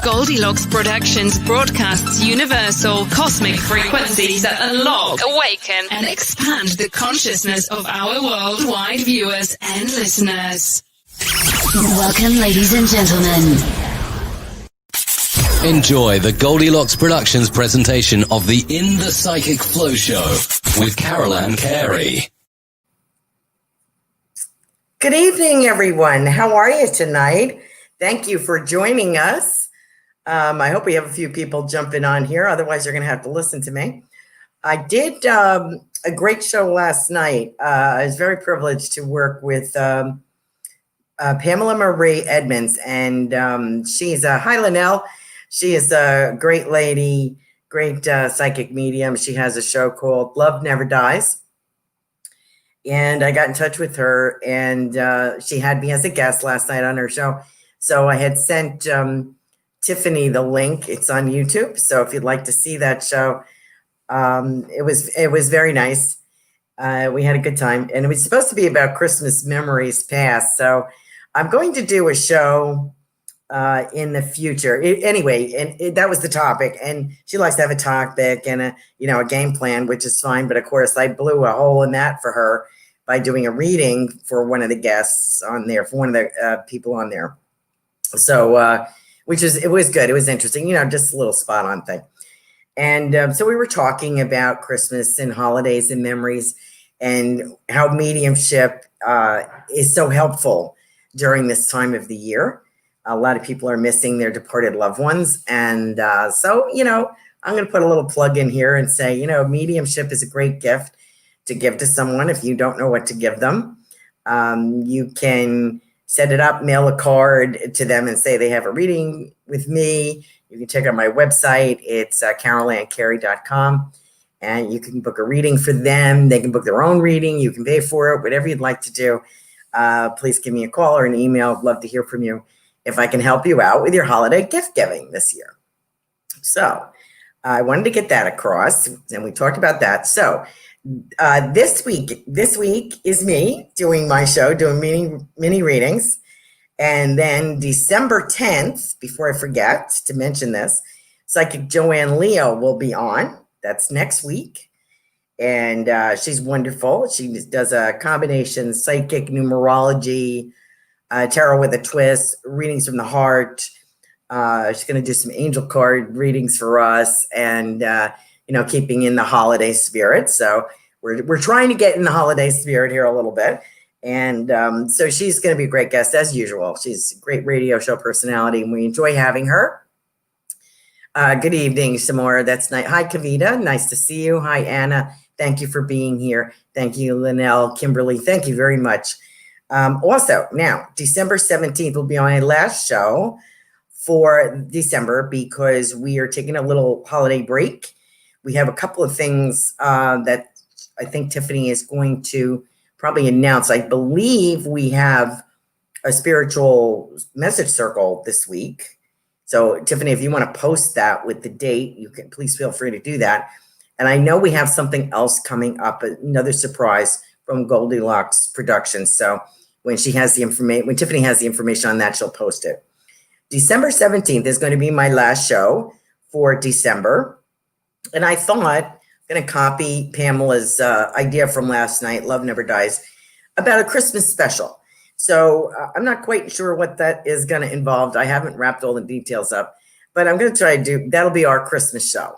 Goldylocks Productions broadcasts universal cosmic frequencies that unlock, awaken, and expand the consciousness of our worldwide viewers and listeners. Welcome, ladies and gentlemen. Enjoy the Goldylocks Productions presentation of the In the Psychic Flow Show with Carolan Carey. Good evening, everyone. How are you tonight? Thank you for joining us. I hope we have a few people jumping on here. Otherwise, you're going to have to listen to me. I did a great show last night. I was very privileged to work with Pamela Marie Edmonds, and she's hi, Linnell. She is a great lady, great psychic medium. She has a show called Love Never Dies. And I got in touch with her, and she had me as a guest last night on her show. So I had sent Tiffany the link. It's on YouTube. So if you'd like to see that show, it was very nice. We had a good time, and it was supposed to be about Christmas memories past. So I'm going to do a show in the future. That was the topic, and she likes to have a topic and a game plan, which is fine. But of course, I blew a hole in that for her by doing a reading for one of the guests on there, for one of the people on there. So, it was good. It was interesting, just a little spot on thing. And so we were talking about Christmas and holidays and memories, and how mediumship is so helpful during this time of the year. A lot of people are missing their departed loved ones. And so, I'm going to put a little plug in here and say, mediumship is a great gift to give to someone if you don't know what to give them. You can set it up, mail a card to them and say they have a reading with me. You can check out my website. It's carolancarey.com. And you can book a reading for them. They can book their own reading. You can pay for it, whatever you'd like to do. Please give me a call or an email. I'd love to hear from you if I can help you out with your holiday gift giving this year. So I wanted to get that across, and we talked about that. So this week is me doing my show, doing mini readings. And then December 10th, before I forget to mention this, Psychic Joanne Leo will be on. That's next week. And she's wonderful. She does a combination psychic, numerology, tarot with a twist, readings from the heart. She's going to do some angel card readings for us, and keeping in the holiday spirit. So we're trying to get in the holiday spirit here a little bit. And so she's going to be a great guest as usual. She's a great radio show personality, and we enjoy having her. Good evening, Samora. That's nice. Hi, Kavita. Nice to see you. Hi, Anna. Thank you for being here. Thank you, Linnell, Kimberly. Thank you very much. Also, now, December 17th will be my last show for December, because we are taking a little holiday break. We have a couple of things that I think Tiffany is going to probably announce. I believe we have a spiritual message circle this week. So Tiffany, if you want to post that with the date, you can please feel free to do that. And I know we have something else coming up, another surprise from Goldylocks Productions. So when Tiffany has the information on that, she'll post it. December 17th is going to be my last show for December. And I thought, I'm going to copy Pamela's idea from last night, Love Never Dies, about a Christmas special. So I'm not quite sure what that is going to involve. I haven't wrapped all the details up, but I'm going to try to do, that'll be our Christmas show,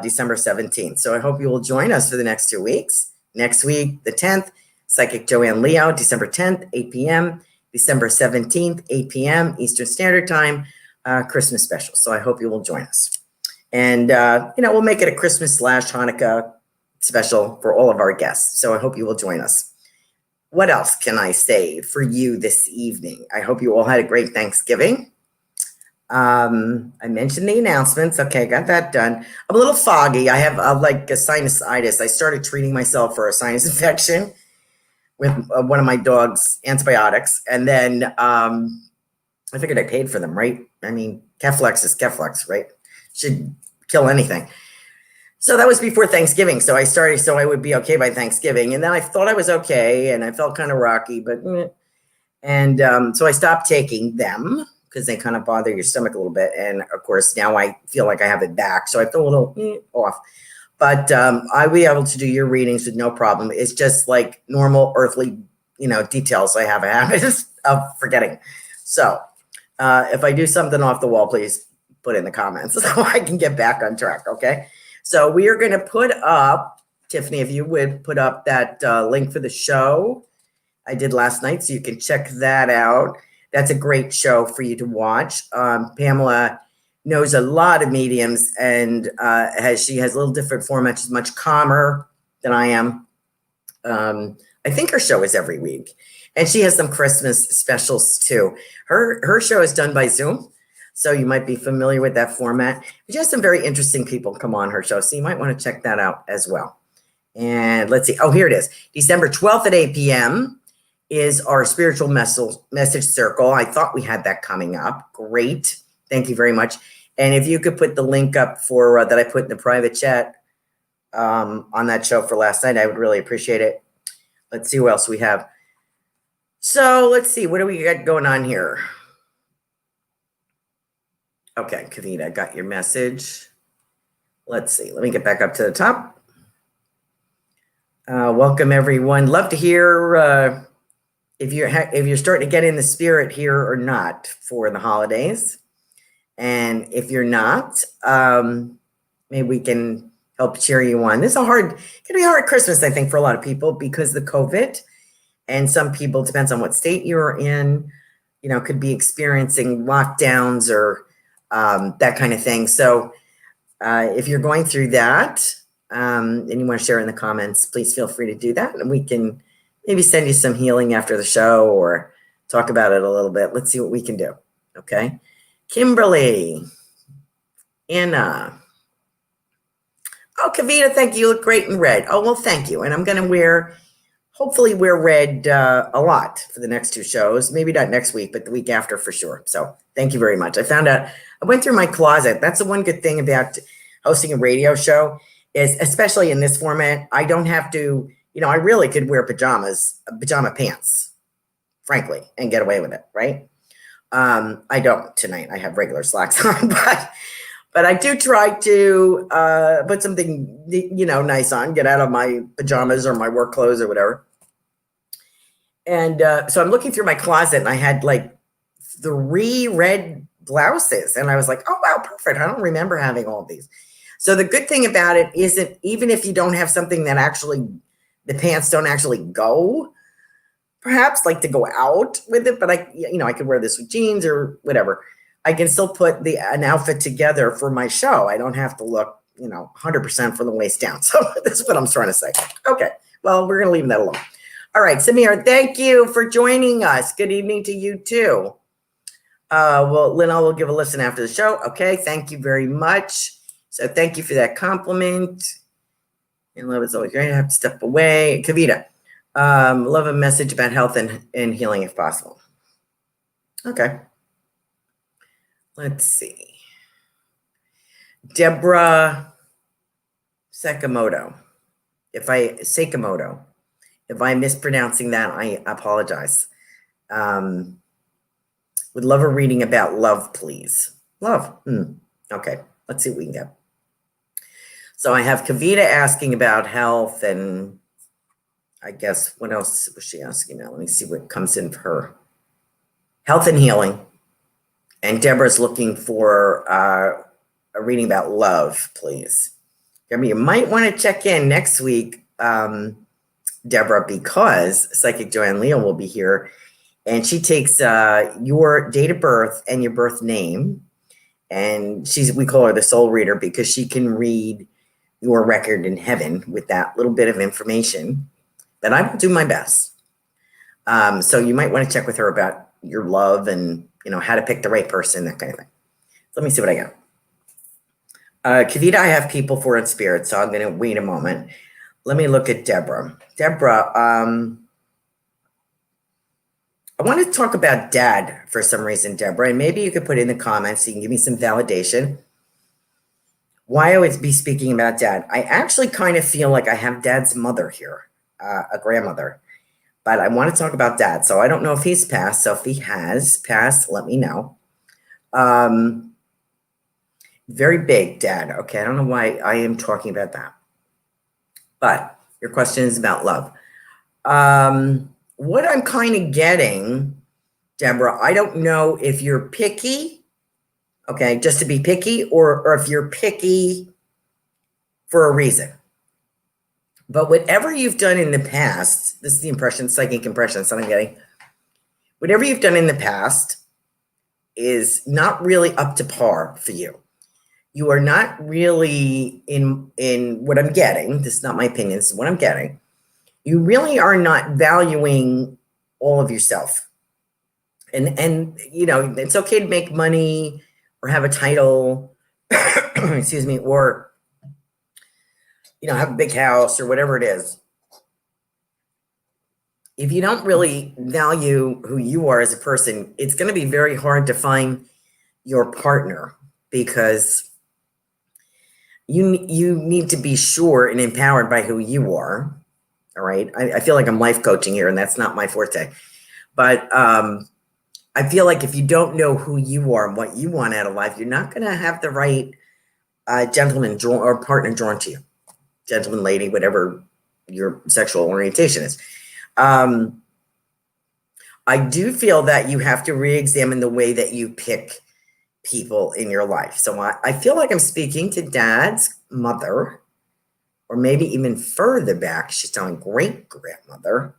December 17th. So I hope you will join us for the next 2 weeks. Next week, the 10th, Psychic Joanne Leo, December 10th, 8 p.m., December 17th, 8 p.m. Eastern Standard Time, Christmas special. So I hope you will join us. And, we'll make it a Christmas / Hanukkah special for all of our guests. So I hope you will join us. What else can I say for you this evening? I hope you all had a great Thanksgiving. I mentioned the announcements. Okay, got that done. I'm a little foggy. I have a sinusitis. I started treating myself for a sinus infection with one of my dog's antibiotics. And then I figured I paid for them, right? I mean, Keflex is Keflex, right? Should kill anything. So that was before Thanksgiving. So I started, so I would be okay by Thanksgiving. And then I thought I was okay. And I felt kind of rocky, but, so I stopped taking them because they kind of bother your stomach a little bit. And of course, now I feel like I have it back. So I feel a little off. But I'll be able to do your readings with no problem. It's just like normal earthly, details I have a habit of forgetting. So if I do something off the wall, please put in the comments so I can get back on track, okay? So we are going to put up, Tiffany, if you would put up that link for the show I did last night, so you can check that out. That's a great show for you to watch. Pamela knows a lot of mediums, and she has a little different format. She's much calmer than I am. I think her show is every week, and she has some Christmas specials too. Her show is done by Zoom, so you might be familiar with that format. She has some very interesting people come on her show, so you might want to check that out as well. And let's see. Oh, here it is. December 12th at 8 p.m. is our spiritual message circle. I thought we had that coming up. Great. Thank you very much. And if you could put the link up for that I put in the private chat on that show for last night, I would really appreciate it. Let's see what else we have. So let's see. What do we got going on here? Okay, Kavita, I got your message. Let's see. Let me get back up to the top. Welcome, everyone. Love to hear if you're starting to get in the spirit here or not for the holidays. And if you're not, maybe we can help cheer you on. This is gonna be a hard Christmas, I think, for a lot of people because of the COVID. And some people, depends on what state you're in, could be experiencing lockdowns or that kind of thing. So if you're going through that and you want to share in the comments, please feel free to do that. And we can maybe send you some healing after the show or talk about it a little bit. Let's see what we can do. Okay. Kimberly, Anna. Oh, Kavita, thank you. You look great in red. Oh, well, thank you. And I'm going to hopefully wear red a lot for the next two shows. Maybe not next week, but the week after for sure. So thank you very much. I went through my closet. That's the one good thing about hosting a radio show is, especially in this format, I don't have to, I really could wear pajama pants, frankly, and get away with it, right? I don't tonight. I have regular slacks on, but I do try to put something, nice on, get out of my pajamas or my work clothes or whatever. And so I'm looking through my closet and I had like 3 red blouses. And I was like, oh, wow, perfect. I don't remember having all of these. So the good thing about it is that even if you don't have something that actually, the pants don't actually go, perhaps like to go out with it, but I could wear this with jeans or whatever. I can still put an outfit together for my show. I don't have to look, 100% from the waist down. So that's what I'm trying to say. Okay. Well, we're going to leave that alone. All right. Samir, thank you for joining us. Good evening to you too. Well, Lynn, I will give a listen after the show. Okay. Thank you very much. So thank you for that compliment. And love is always great. I have to step away. Kavita, love a message about health and healing if possible. Okay. Let's see. Deborah Sakamoto. If I'm mispronouncing that, I apologize. Would love a reading about love, please. Love. Okay. Let's see what we can get. So I have Kavita asking about health, and I guess what else was she asking about? Let me see what comes in for her. Health and healing. And Deborah's looking for a reading about love, please. Deborah, you might want to check in next week, Deborah, because Psychic Joanne Leal will be here. And she takes your date of birth and your birth name. And we call her the soul reader because she can read your record in heaven with that little bit of information. But I will do my best. So you might want to check with her about your love and how to pick the right person, that kind of thing. Let me see what I got. Kavita, I have people for in spirit, so I'm going to wait a moment. Let me look at Deborah. Deborah, I want to talk about dad for some reason, Deborah, and maybe you could put in the comments so you can give me some validation. Why I would be speaking about dad. I actually kind of feel like I have dad's mother here, a grandmother. But I want to talk about dad. So I don't know if he's passed. So if he has passed, let me know. Very big, Dad. Okay, I don't know why I am talking about that. But your question is about love. What I'm kind of getting, Deborah, I don't know if you're picky, okay, just to be picky, or if you're picky for a reason. But whatever you've done in the past, this is the impression, psychic impressions that I'm getting. Whatever you've done in the past is not really up to par for you. You are not really in what I'm getting. This is not my opinion. This is what I'm getting. You really are not valuing all of yourself. And you know, it's okay to make money or have a title, excuse me, or, you know, have a big house or whatever it is. If you don't really value who you are as a person, it's going to be very hard to find your partner, because you need to be sure and empowered by who you are. All right. I feel like I'm life coaching here, and that's not my forte. But I feel like if you don't know who you are and what you want out of life, you're not going to have the right gentleman or partner drawn to you. Gentleman, lady, whatever your sexual orientation is. I do feel that you have to re-examine the way that you pick people in your life. So I feel like I'm speaking to Dad's mother, or maybe even further back, she's telling great-grandmother.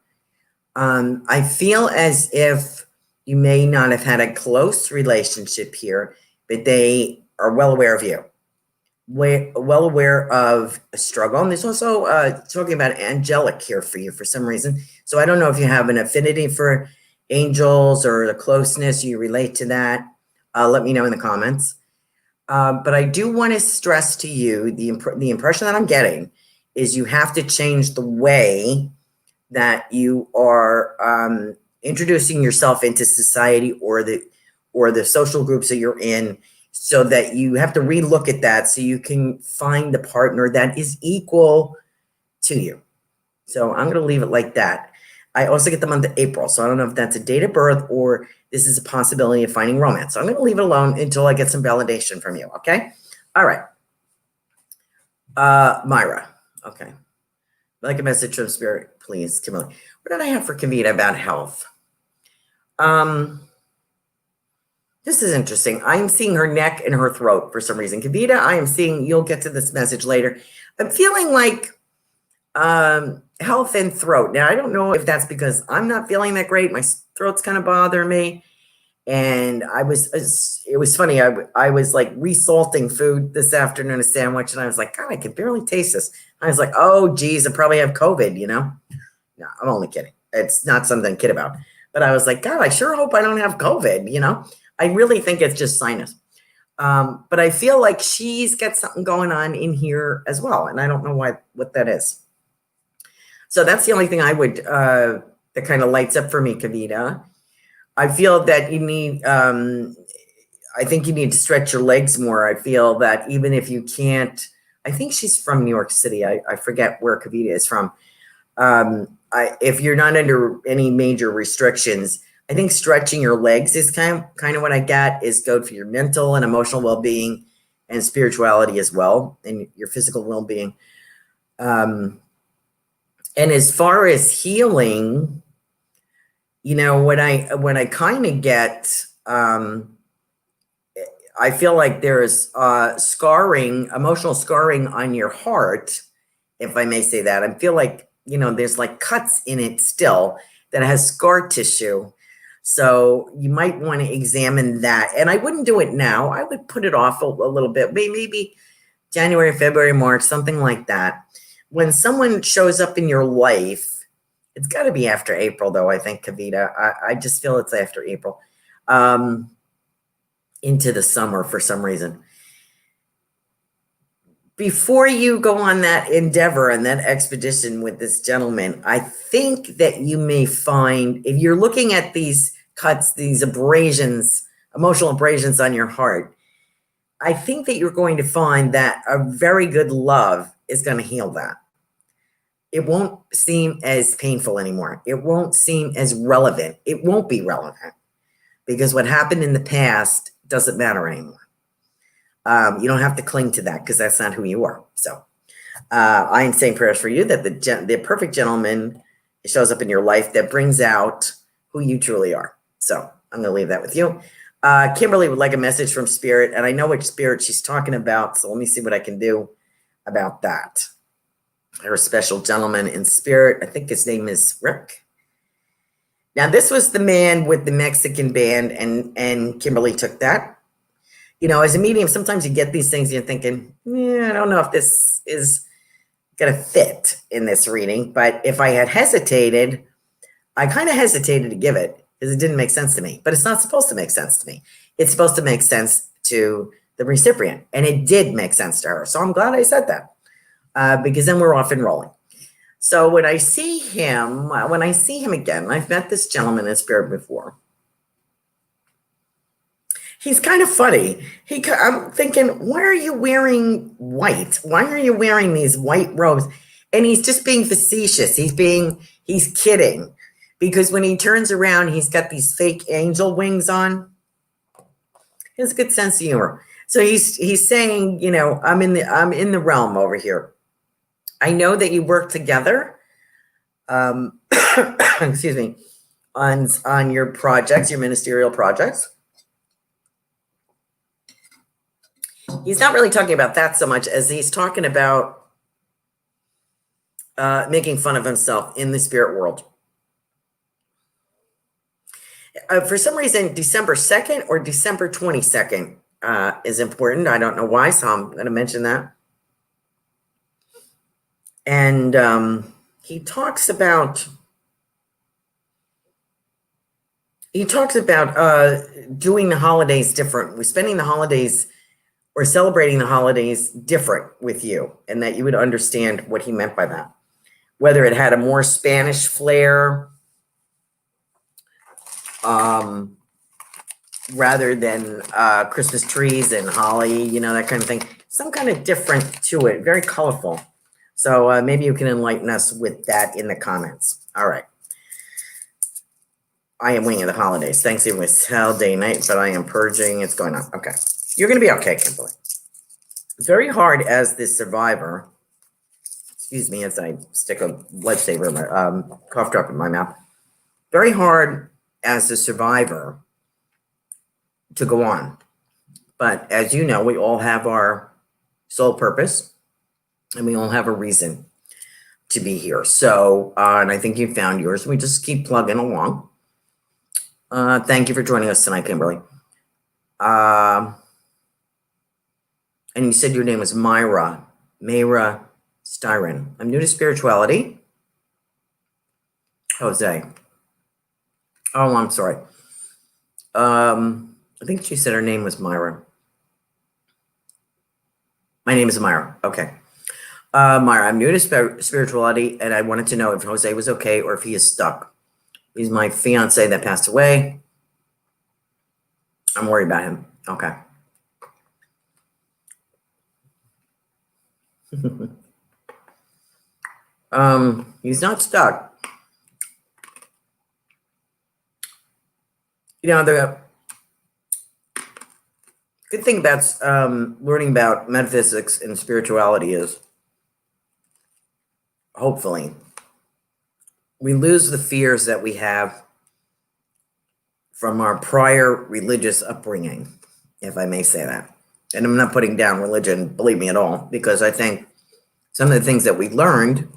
I feel as if you may not have had a close relationship here, but they are well aware of you, well aware of a struggle. And there's also talking about angelic here for you for some reason. So I don't know if you have an affinity for angels or the closeness, you relate to that. Let me know in the comments. But I do want to stress to you, the impression that I'm getting is you have to change the way that you are introducing yourself into society or the social groups that you're in, so that you have to relook at that so you can find the partner that is equal to you. So I'm going to leave it like that. I also get the month of April, so I don't know if that's a date of birth or this is a possibility of finding romance. So I'm going to leave it alone until I get some validation from you, okay? All right. Myra, okay. Like a message from Spirit, please, Kimberly. What did I have for Kavita about health? This is interesting. I'm seeing her neck and her throat for some reason. Kavita, I am seeing, you'll get to this message later. I'm feeling like health and throat. Now, I don't know if that's because I'm not feeling that great. My throat's kind of bothering me. And it was funny. I was like resalting food this afternoon, a sandwich, and I was like, God, I can barely taste this. I was like, oh, geez, I probably have COVID, you know? No, I'm only kidding. It's not something to kid about. But I was like, God, I sure hope I don't have COVID, you know? I really think it's just sinus. But I feel like she's got something going on in here as well. And I don't know what that is. So that's the only thing I would, that kind of lights up for me, Kavita. I feel that you need, I think you need to stretch your legs more. I feel that even if you can't, I think she's from New York City. I forget where Kavita is from. If you're not under any major restrictions, I think stretching your legs is kind of what I got, is good for your mental and emotional well-being and spirituality as well, and your physical well-being. And as far as healing, you know, when I kind of get, I feel like there's scarring, emotional scarring on your heart, if I may say that. I feel like, you know, there's like cuts in it still that has scar tissue. So you might want to examine that. And I wouldn't do it now. I would put it off a little bit, maybe January, February, March, something like that. When someone shows up in your life, it's got to be after April, though, I think, Kavita. I just feel it's after April, into the summer for some reason. Before you go on that endeavor and that expedition with this gentleman, I think that you may find, if you're looking at these cuts, these abrasions, emotional abrasions on your heart, I think that you're going to find that a very good love is going to heal that. It won't seem as painful anymore. It won't seem as relevant. It won't be relevant. because what happened in the past doesn't matter anymore. You don't have to cling to that because that's not who you are. So I am saying prayers for you that the perfect gentleman shows up in your life that brings out who you truly are. So I'm going to leave that with you. Kimberly would like a message from Spirit, and I know which spirit she's talking about. So let me see what I can do about that. Her special gentleman in spirit, I think his name is Rick. Now, this was the man with the Mexican band, and Kimberly took that. You know, as a medium, sometimes you get these things and you're thinking, I don't know if this is going to fit in this reading. But if I had hesitated, I kind of hesitated to give it because it didn't make sense to me. But it's not supposed to make sense to me. It's supposed to make sense to the recipient. And it did make sense to her. So I'm glad I said that because then we're off and rolling. So when I see him again, I've met this gentleman in spirit before. He's kind of funny. I'm thinking, why are you wearing white? Why are you wearing these white robes? And he's just being facetious. He's kidding. Because when he turns around, he's got these fake angel wings on. He has a good sense of humor. So he's saying, you know, I'm in the realm over here. I know that you work together. Excuse me, on your projects, your ministerial projects. He's not really talking about that so much as he's talking about making fun of himself in the spirit world. For some reason, December 2nd or December 22nd is important. I don't know why, so I'm going to mention that. And he talks about doing the holidays different. We're spending the holidays or celebrating the holidays different with you, and that you would understand what he meant by that. Whether it had a more Spanish flair, rather than Christmas trees and holly, you know, that kind of thing. Some kind of different to it, very colorful. So maybe you can enlighten us with that in the comments. All right. I am winging the holidays. Thanksgiving was hell day and night, but I am purging. It's going on. Okay. You're going to be okay, Kimberly. Very hard as the survivor. Excuse me as I stick a lifesaver, cough drop in my mouth. Very hard as the survivor to go on. But as you know, we all have our soul purpose and we all have a reason to be here. So, and I think you found yours. We just keep plugging along. Thank you for joining us tonight, Kimberly. And you said your name was Mayra Styron. I'm new to spirituality. Jose. Oh, I'm sorry. I think she said her name was Myra. My name is Myra. Okay. Myra, I'm new to spirituality, and I wanted to know if Jose was okay or if he is stuck. He's my fiance that passed away. I'm worried about him. Okay. He's not stuck. You know, the good thing about learning about metaphysics and spirituality is, hopefully, we lose the fears that we have from our prior religious upbringing, if I may say that. And I'm not putting down religion, believe me at all, because I think some of the things that we learned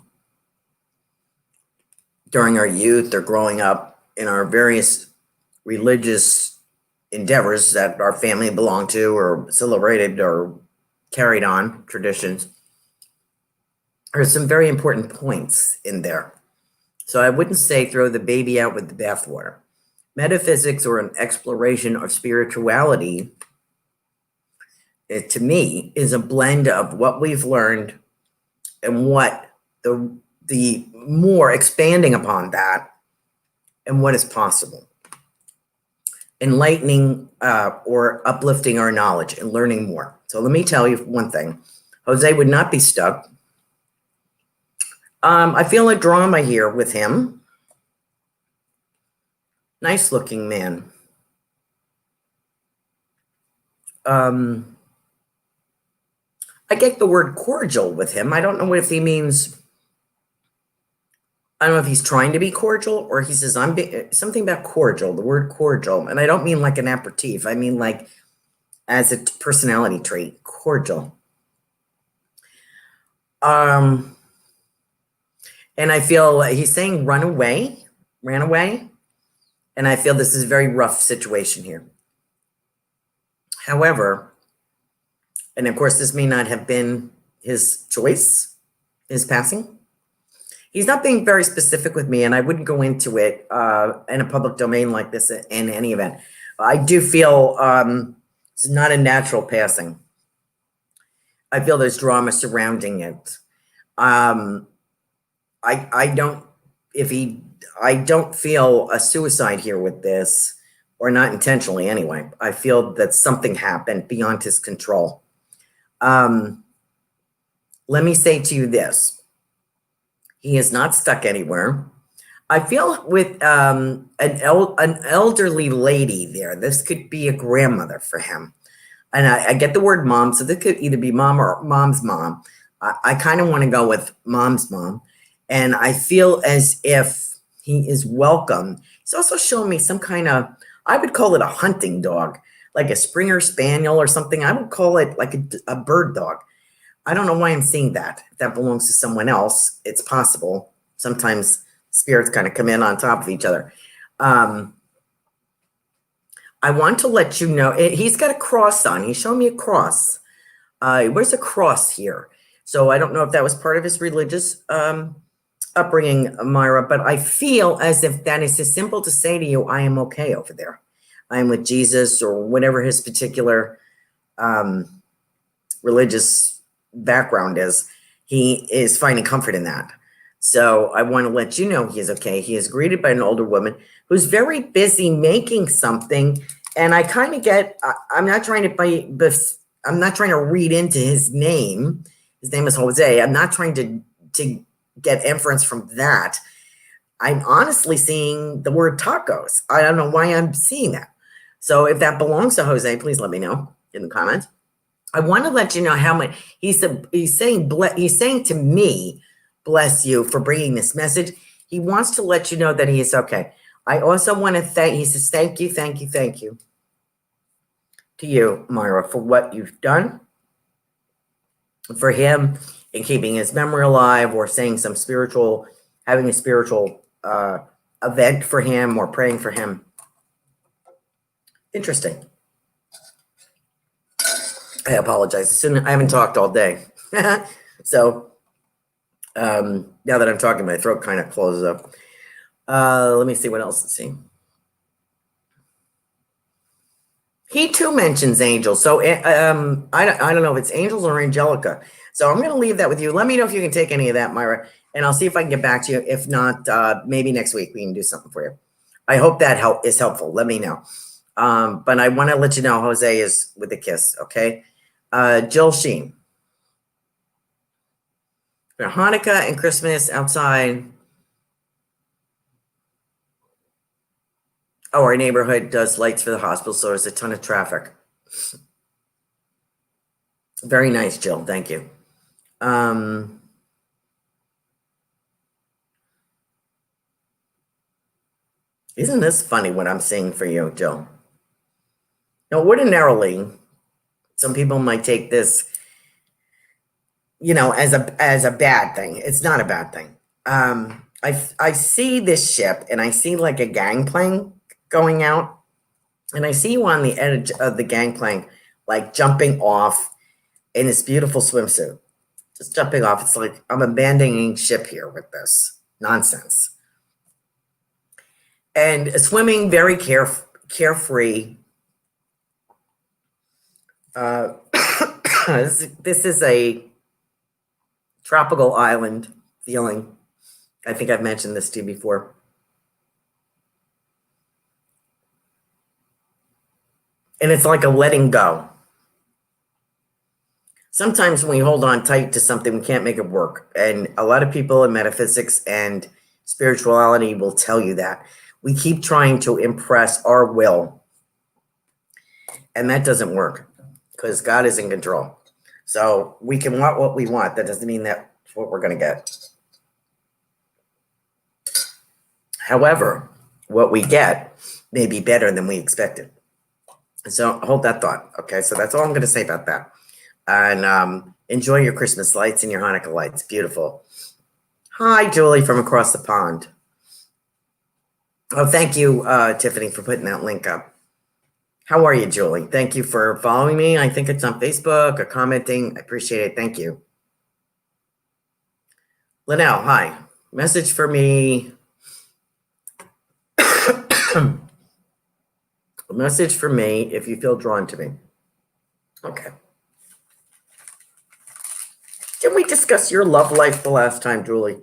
during our youth or growing up in our various religious endeavors that our family belonged to or celebrated or carried on, traditions, are some very important points in there. So I wouldn't say throw the baby out with the bathwater. Metaphysics or an exploration of spirituality, to me, is a blend of what we've learned and what the more expanding upon that and what is possible. Enlightening or uplifting our knowledge and learning more. So let me tell you one thing. Jose would not be stuck. I feel a drama here with him. Nice looking man. I get the word cordial with him. I don't know if he means, I don't know if he's trying to be cordial or he says, something about cordial, the word cordial. And I don't mean like an aperitif. I mean like as a personality trait, cordial. And I feel he's saying ran away. And I feel this is a very rough situation here. However, and of course, this may not have been his choice, his passing. He's not being very specific with me, and I wouldn't go into it in a public domain like this in any event. I do feel it's not a natural passing. I feel there's drama surrounding it. I don't feel a suicide here with this, or not intentionally anyway. I feel that something happened beyond his control. Let me say to you this. He is not stuck anywhere. I feel with an elderly lady there. This could be a grandmother for him. And I get the word mom, so this could either be mom or mom's mom. I kind of want to go with mom's mom. And I feel as if he is welcome. He's also showing me some kind of, I would call it a hunting dog, like a Springer Spaniel or something. I would call it like a bird dog. I don't know why I'm seeing that. If that belongs to someone else, it's possible. Sometimes spirits kind of come in on top of each other. I want to let you know, he's got a cross on. He's showing me a cross. Where's a cross here? So I don't know if that was part of his religious upbringing, Myra, but I feel as if that is as simple to say to you, I am okay over there. I am with Jesus, or whatever his particular religious background is. He is finding comfort in that. So I want to let you know he is okay. He is greeted by an older woman who's very busy making something. And I kind of get, I'm not trying to read into his name. His name is Jose. I'm not trying to get inference from that. I'm honestly seeing the word tacos. I don't know why I'm seeing that. So if that belongs to Jose, please let me know in the comments. I want to let you know how much he's saying to me, bless you for bringing this message. He wants to let you know that he is okay. I also want to he says, thank you to you, Myra, for what you've done for him in keeping his memory alive, or saying having a spiritual event for him, or praying for him. Interesting. I apologize. I haven't talked all day. So now that I'm talking, my throat kind of closes up. Let me see what else to see. He too mentions angels. So I don't know if it's angels or Angelica. So I'm going to leave that with you. Let me know if you can take any of that, Myra, and I'll see if I can get back to you. If not, maybe next week we can do something for you. I hope that is helpful. Let me know. But I want to let you know Jose is with a kiss, okay? Jill Sheen. For Hanukkah and Christmas outside. Oh, our neighborhood does lights for the hospital, so there's a ton of traffic. Very nice, Jill. Thank you. Isn't this funny what I'm seeing for you, Jill? Now, ordinarily, some people might take this, as a bad thing. It's not a bad thing. I see this ship, and I see like a gangplank going out, and I see you on the edge of the gangplank, like jumping off in this beautiful swimsuit. Just jumping off. It's like I'm abandoning ship here with this nonsense. And swimming very carefree. This is a tropical island feeling. I think I've mentioned this to you before. And it's like a letting go. Sometimes when we hold on tight to something, we can't make it work. And a lot of people in metaphysics and spirituality will tell you that. We keep trying to impress our will, and that doesn't work. because God is in control. So we can want what we want. That doesn't mean that's what we're going to get. However, what we get may be better than we expected. So hold that thought. Okay, so that's all I'm going to say about that. And enjoy your Christmas lights and your Hanukkah lights. Beautiful. Hi, Julie from across the pond. Oh, thank you, Tiffany, for putting that link up. How are you, Julie? Thank you for following me. I think it's on Facebook or commenting. I appreciate it. Thank you. Linnell, hi. Message for me. A message for me if you feel drawn to me. Okay. Didn't we discuss your love life the last time, Julie?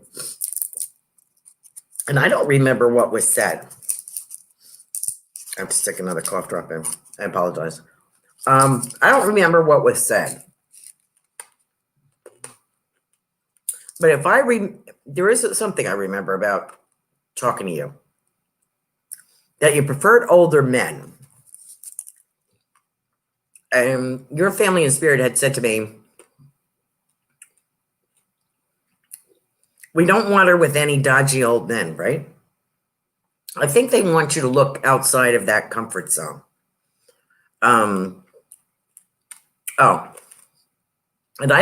And I don't remember what was said. I have to stick another cough drop in. I apologize. I don't remember what was said. But if there is something I remember about talking to you. That you preferred older men. And your family in spirit had said to me, we don't want her with any dodgy old men, right? I think they want you to look outside of that comfort zone. And I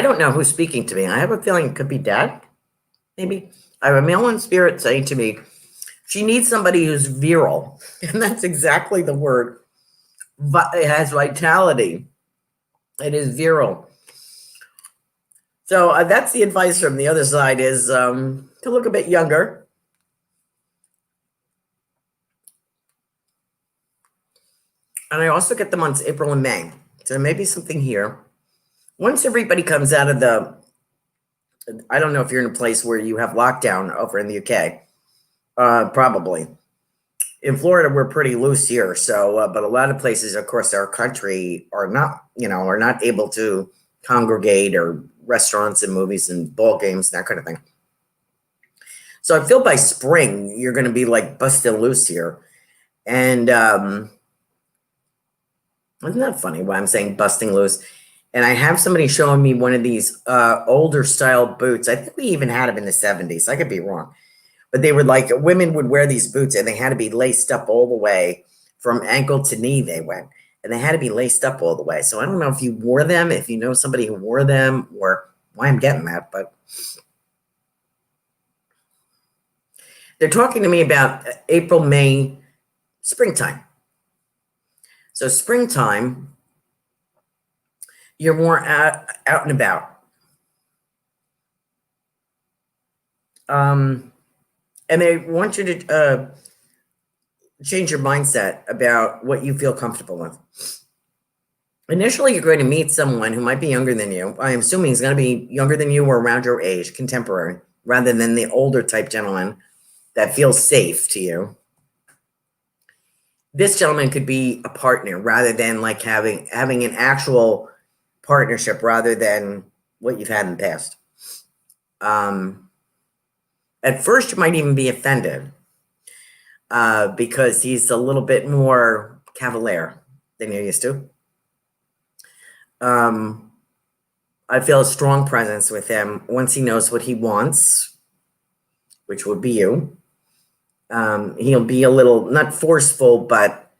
don't know who's speaking to me. I have a feeling it could be Dad, maybe. I have a male in spirit saying to me, she needs somebody who's virile. And that's exactly the word. It has vitality. It is virile. So that's the advice from the other side is to look a bit younger. And I also get the months April and May. So maybe something here. Once everybody comes out of I don't know if you're in a place where you have lockdown over in the UK. Probably. In Florida, we're pretty loose here. So, but a lot of places, of course, our country are not able to congregate, or restaurants and movies and ball games, and that kind of thing. So I feel by spring, you're going to be like busting loose here. And isn't that funny why I'm saying busting loose? And I have somebody showing me one of these older style boots. I think we even had them in the 70s. I could be wrong. But they would women would wear these boots and they had to be laced up all the way from ankle to knee. They went and they had to be laced up all the way. So I don't know if you wore them, if you know somebody who wore them, or why I'm getting that. But they're talking to me about April, May, springtime. So springtime, you're more out and about. And they want you to change your mindset about what you feel comfortable with. Initially, you're going to meet someone who might be younger than you. I'm assuming he's going to be younger than you or around your age, contemporary, rather than the older type gentleman that feels safe to you. This gentleman could be a partner rather than having an actual partnership rather than what you've had in the past. At first, you might even be offended because he's a little bit more cavalier than you're used to. I feel a strong presence with him once he knows what he wants, which would be you. He'll be a little, not forceful, but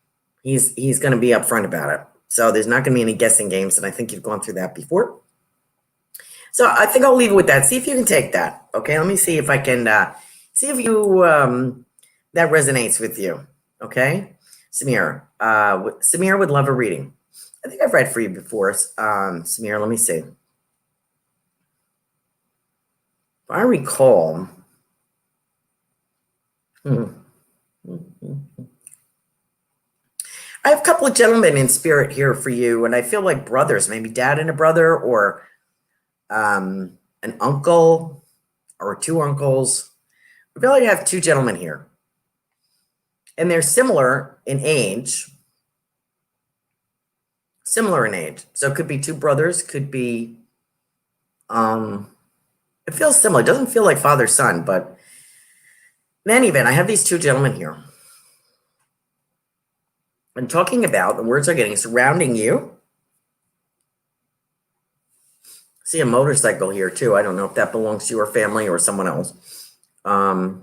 he's going to be upfront about it. So there's not going to be any guessing games, and I think you've gone through that before. So I think I'll leave it with that. See if you can take that. Okay, let me see if I can see if you that resonates with you. Okay, Samir. Samir would love a reading. I think I've read for you before, Samir. Let me see. If I recall. I have a couple of gentlemen in spirit here for you, and I feel like brothers, maybe dad and a brother, or an uncle, or two uncles. I feel like I have two gentlemen here, and they're similar in age. So it could be two brothers, could be, it feels similar. It doesn't feel like father-son, but in any event, I have these two gentlemen here. I'm talking about, the words are getting surrounding you See a motorcycle here too. I don't know if that belongs to your family or someone else. I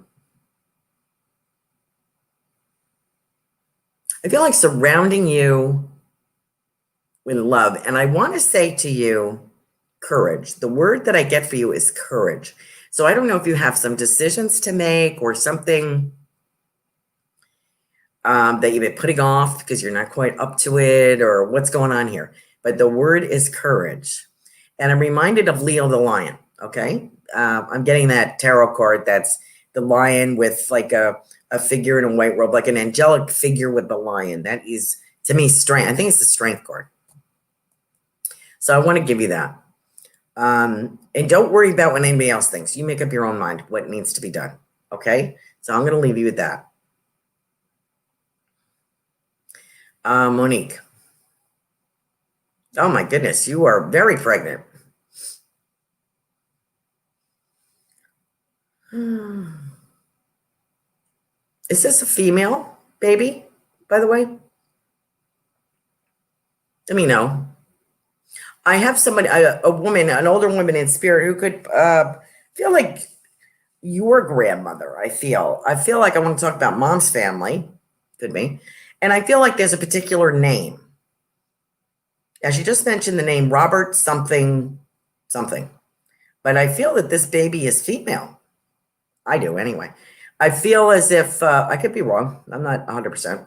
feel like surrounding you with love. And I want to say to you, courage. The word that I get for you is courage. So I don't know if you have some decisions to make or something that you've been putting off because you're not quite up to it or what's going on here. But the word is courage. And I'm reminded of Leo the lion, okay? I'm getting that tarot card that's the lion with like a figure in a white robe, like an angelic figure with the lion. That is, to me, strength. I think it's the strength card. So I want to give you that. And don't worry about what anybody else thinks. You make up your own mind what needs to be done, okay? So I'm going to leave you with that. Monique. Oh my goodness, you are very pregnant. Is this a female baby, by the way? Let me know. I have somebody, a woman, an older woman in spirit who could feel like your grandmother, I feel. I feel like I want to talk about mom's family. Could be. And I feel like there's a particular name. As you just mentioned the name Robert something, something. But I feel that this baby is female. I do anyway. I feel as if, I could be wrong. I'm not 100%.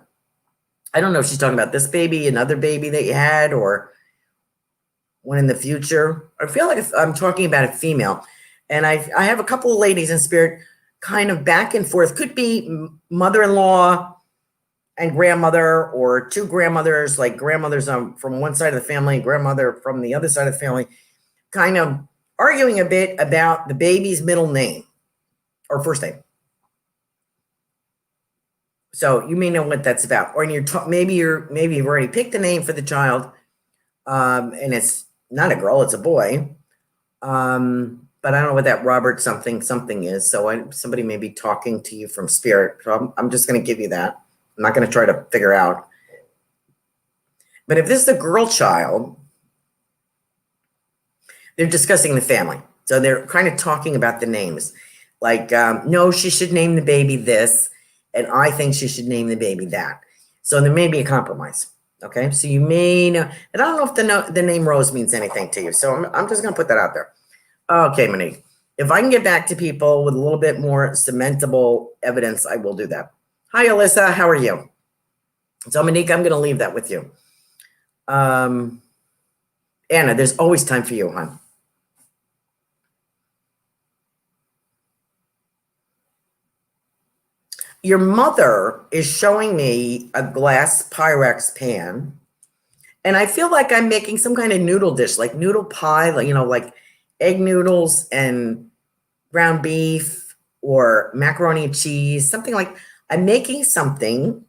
I don't know if she's talking about this baby, another baby that you had, or one in the future. I feel like if I'm talking about a female. And I have a couple of ladies in spirit kind of back and forth. Could be mother-in-law and grandmother, or two grandmothers, like grandmothers from one side of the family, grandmother from the other side of the family, kind of arguing a bit about the baby's middle name or first name. So you may know what that's about, or maybe you've already picked a name for the child, and it's not a girl, it's a boy. But I don't know what that Robert something is. So somebody may be talking to you from spirit. So I'm just going to give you that. I'm not going to try to figure out. But if this is a girl child, they're discussing the family. So they're kind of talking about the names. Like, no, she should name the baby this, and I think she should name the baby that. So there may be a compromise. Okay, so you may know. And I don't know if the name Rose means anything to you. So I'm just going to put that out there. Okay, Monique. If I can get back to people with a little bit more cementable evidence, I will do that. Hi, Alyssa. How are you? So, Monique, I'm going to leave that with you. Anna, there's always time for you, hon. Your mother is showing me a glass Pyrex pan, and I feel like I'm making some kind of noodle dish, like noodle pie, like, like egg noodles and ground beef or macaroni and cheese, something like. I'm making something,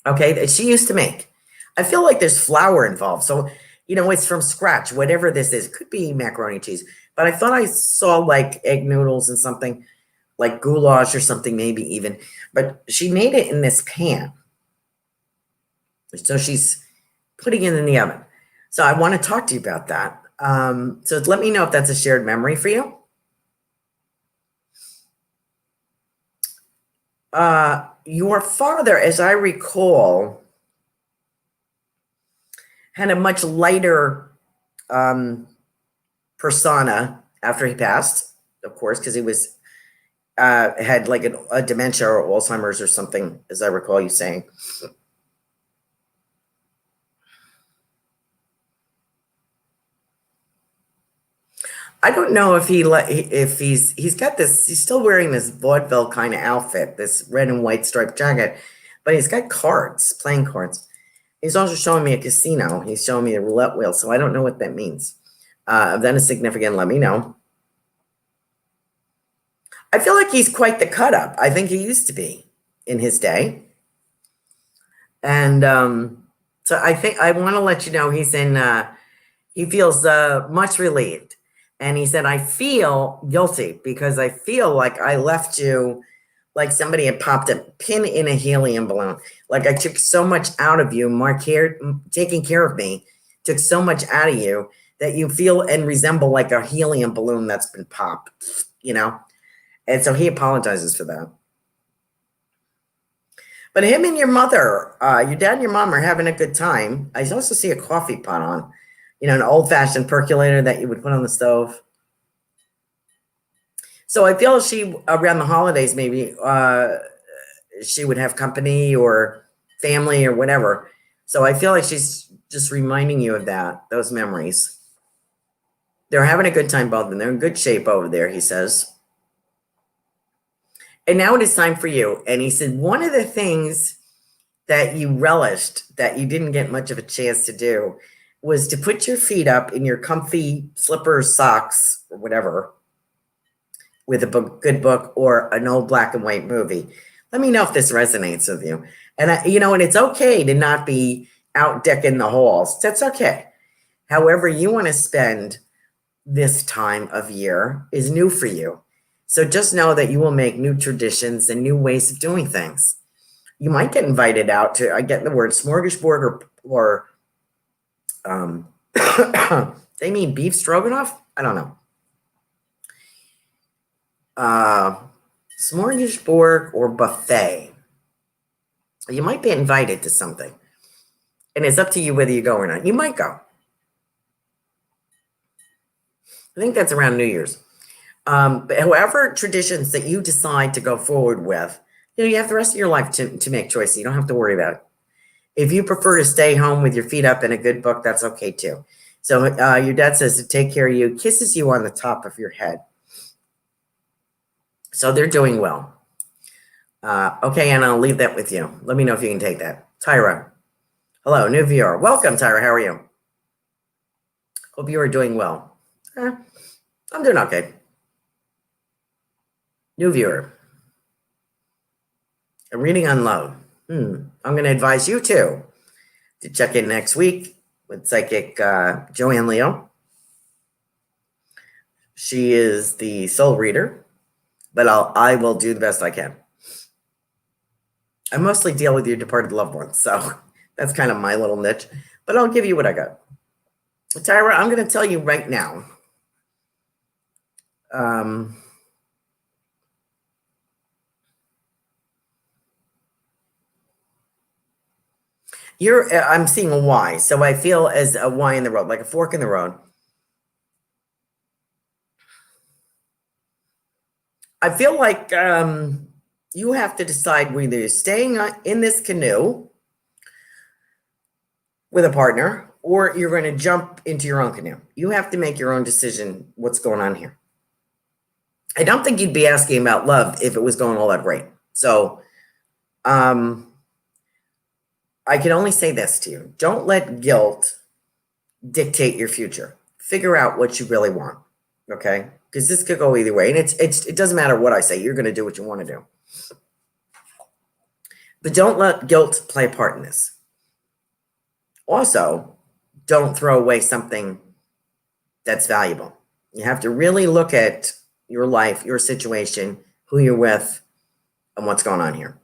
okay, that she used to make. I feel like there's flour involved. So, it's from scratch, whatever this is. It could be macaroni and cheese. But I thought I saw like egg noodles and something, like goulash or something maybe even. But she made it in this pan. So she's putting it in the oven. So I want to talk to you about that. So let me know if that's a shared memory for you. Your father, as I recall, had a much lighter persona after he passed, of course, because he was had like a dementia or Alzheimer's or something, as I recall you saying. I don't know if he's got this, he's still wearing this vaudeville kind of outfit, this red and white striped jacket, but he's got cards, playing cards. He's also showing me a casino. He's showing me a roulette wheel, so I don't know what that means. If that is significant, let me know. I feel like he's quite the cut up. I think he used to be in his day. And so I think I want to let you know he's he feels much relieved. And he said, I feel guilty because I feel like I left you like somebody had popped a pin in a helium balloon. Like I took so much out of you, taking care of me, took so much out of you that you feel and resemble like a helium balloon that's been popped, And so he apologizes for that. But him and your mother, your dad and your mom are having a good time. I also see a coffee pot on, an old-fashioned percolator that you would put on the stove. So I feel she, around the holidays, maybe she would have company or family or whatever. So I feel like she's just reminding you of those memories. They're having a good time, both of them. They're in good shape over there, he says. And now it is time for you. And he said, one of the things that you relished that you didn't get much of a chance to do was to put your feet up in your comfy slippers, socks, or whatever, with a good book or an old black and white movie. Let me know if this resonates with you. And, and it's okay to not be out decking the halls. That's okay. However you want to spend this time of year is new for you. So just know that you will make new traditions and new ways of doing things. You might get invited out to, I get the word smorgasbord or they mean beef stroganoff? I don't know. Smorgasbord or buffet. You might be invited to something. And it's up to you whether you go or not. You might go. I think that's around New Year's. But however traditions that you decide to go forward with, you have the rest of your life to make choices. You don't have to worry about it. If you prefer to stay home with your feet up in a good book, that's okay too. So your dad says to take care of you, kisses you on the top of your head. So they're doing well. Okay, and I'll leave that with you. Let me know if you can take that. Tyra. Hello, new viewer. Welcome, Tyra. How are you? Hope you are doing well. I'm doing okay. New viewer. A reading on love. I'm going to advise you too to check in next week with Psychic Joanne Leo. She is the soul reader, but I will do the best I can. I mostly deal with your departed loved ones, so that's kind of my little niche, but I'll give you what I got. Tyra, I'm going to tell you right now. I'm seeing a Y, so I feel as a Y in the road, like a fork in the road. I feel like you have to decide whether you're staying in this canoe with a partner or you're going to jump into your own canoe. You have to make your own decision what's going on here. I don't think you'd be asking about love if it was going all that great. So I can only say this to you. Don't let guilt dictate your future. Figure out what you really want, okay? Because this could go either way. And it doesn't matter what I say. You're going to do what you want to do. But don't let guilt play a part in this. Also, don't throw away something that's valuable. You have to really look at your life, your situation, who you're with, and what's going on here.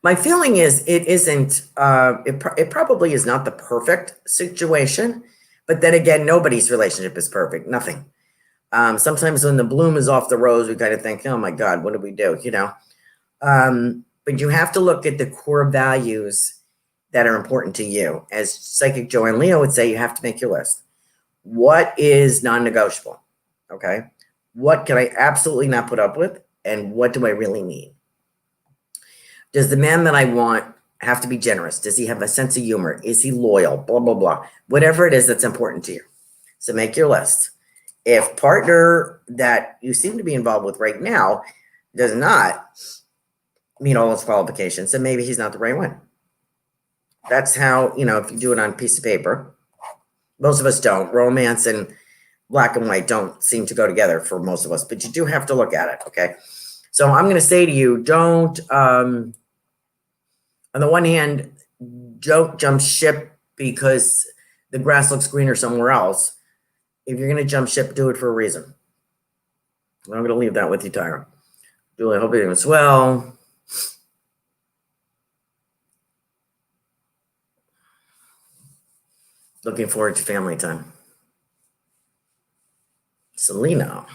My feeling is it isn't, it probably is not the perfect situation, but then again, nobody's relationship is perfect, nothing. Sometimes when the bloom is off the rose, we kind of think, oh my God, what did we do? But you have to look at the core values that are important to you. As Psychic Joanne Leo would say, you have to make your list. What is non-negotiable? Okay. What can I absolutely not put up with? And what do I really need? Does the man that I want have to be generous? Does he have a sense of humor? Is he loyal? Blah, blah, blah. Whatever it is that's important to you. So make your list. If partner that you seem to be involved with right now does not meet all those qualifications, then maybe he's not the right one. That's how, if you do it on a piece of paper, most of us don't. Romance and black and white don't seem to go together for most of us, but you do have to look at it, okay? So I'm going to say to you, don't, on the one hand, don't jump ship because the grass looks greener somewhere else. If you're going to jump ship, do it for a reason. I'm going to leave that with you, Tyra. Julie, I hope you're doing as well. Looking forward to family time. Selena.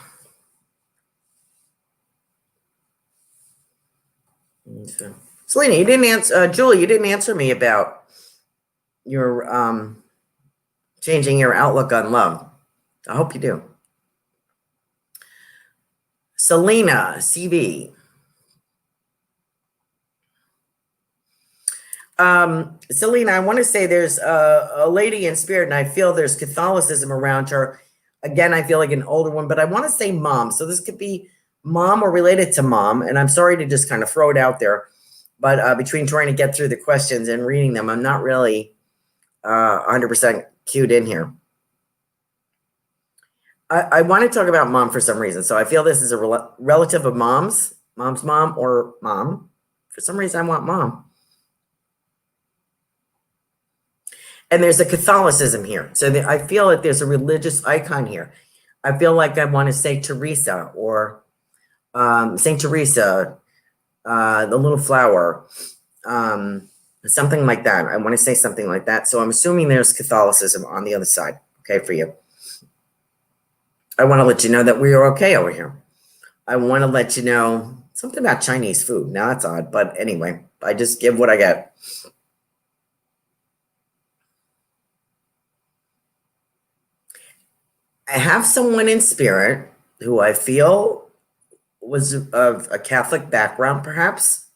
Okay. Selena, you didn't answer. Julie, you didn't answer me about your changing your outlook on love. I hope you do. Selena, CV. Selena, I want to say there's a lady in spirit, and I feel there's Catholicism around her. Again, I feel like an older one, but I want to say mom. So this could be mom or related to mom. And I'm sorry to just kind of throw it out there, but between trying to get through the questions and reading them, I'm not really 100% cued in here. I want to talk about mom for some reason. So I feel this is a relative of mom's mom or mom. For some reason, I want mom. And there's a Catholicism here. So I feel that there's a religious icon here. I feel like I want to say Teresa or Saint Teresa, the little flower, something like that. I want to say something like that. So I'm assuming there's Catholicism on the other side, okay, for you. I want to let you know that we are okay over here. I want to let you know something about Chinese food. Now, that's odd, but anyway, I just give what I get. I have someone in spirit who I feel was of a Catholic background, perhaps,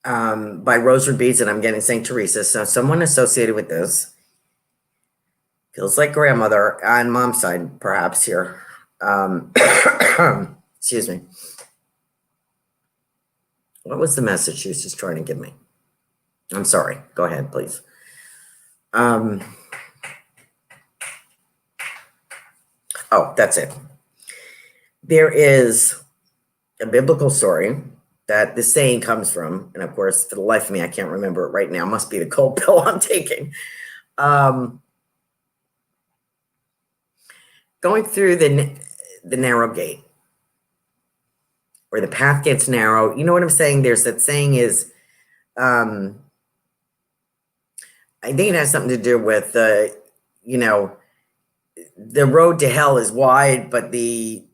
by rosary beads, and I'm getting St. Teresa. So someone associated with this. Feels like grandmother on mom's side, perhaps here. Excuse me. What was the message she was just trying to give me? I'm sorry. Go ahead, please. Oh, that's it. There is a biblical story that the saying comes from, and of course, for the life of me, I can't remember it right now. It must be the cold pill I'm taking. Going through the narrow gate, or the path gets narrow. You know what I'm saying? There's that saying is, I think it has something to do with, the road to hell is wide, but the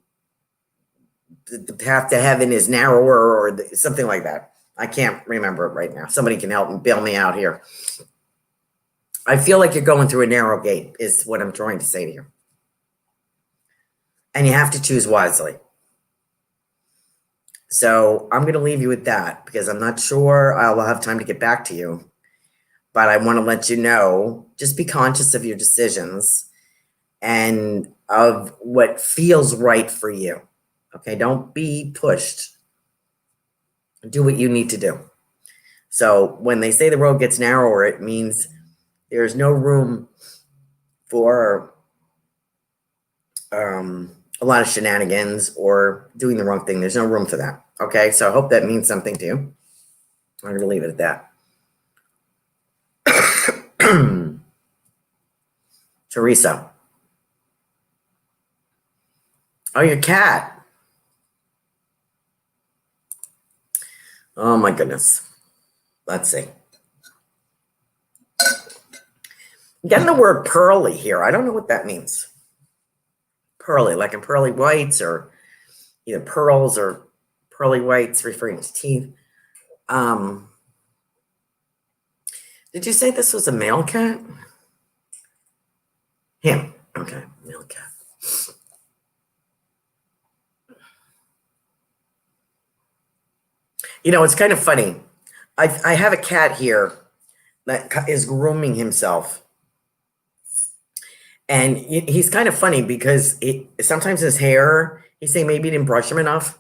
path to heaven is narrower, or something like that. I can't remember it right now. Somebody can help and bail me out here. I feel like you're going through a narrow gate is what I'm trying to say to you. And you have to choose wisely. So I'm going to leave you with that because I'm not sure I'll have time to get back to you. But I want to let you know, just be conscious of your decisions and of what feels right for you. Okay, don't be pushed. Do what you need to do. So when they say the road gets narrower, it means there's no room for a lot of shenanigans or doing the wrong thing. There's no room for that. Okay, so I hope that means something to you. I'm going to leave it at that. Teresa. Oh, your cat. Oh, my goodness. Let's see. I'm getting the word pearly here. I don't know what that means. Pearly, like in pearly whites, or either pearls or pearly whites, referring to teeth. Did you say this was a male cat? Him. Okay, male cat. It's kind of funny. I have a cat here that is grooming himself. And he's kind of funny because sometimes his hair, he'd say maybe he didn't brush him enough.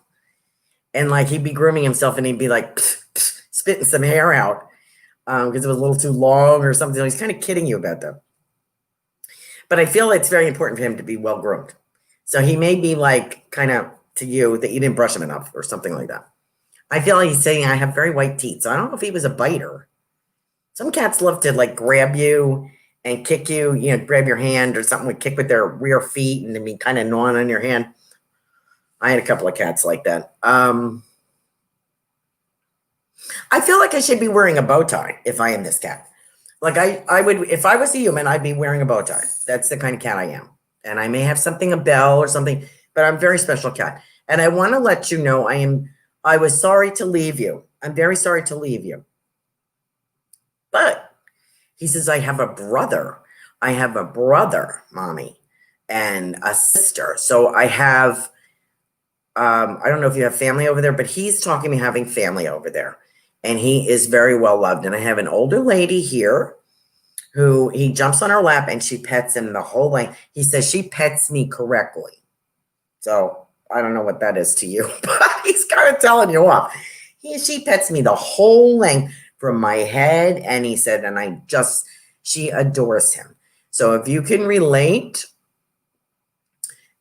And like he'd be grooming himself and he'd be like spitting some hair out because it was a little too long or something. He's kind of kidding you about that. But I feel it's very important for him to be well groomed. So he may be like kind of to you that you didn't brush him enough or something like that. I feel like he's saying I have very white teeth. So I don't know if he was a biter. Some cats love to like grab you and kick you, grab your hand or something, kick with their rear feet and then be kind of gnawing on your hand. I had a couple of cats like that. I feel like I should be wearing a bow tie if I am this cat. Like I would, if I was a human, I'd be wearing a bow tie. That's the kind of cat I am. And I may have something, a bell or something, but I'm a very special cat. And I want to let you know I was sorry to leave you. I'm very sorry to leave you. But he says, I have a brother. I have a brother, mommy, and a sister. So I have, I don't know if you have family over there, but he's talking about having family over there. And he is very well loved. And I have an older lady here who he jumps on her lap and she pets him the whole way. He says she pets me correctly. So I don't know what that is to you, but he's kind of telling you off. She pets me the whole length from my head. And he said, and she adores him. So if you can relate,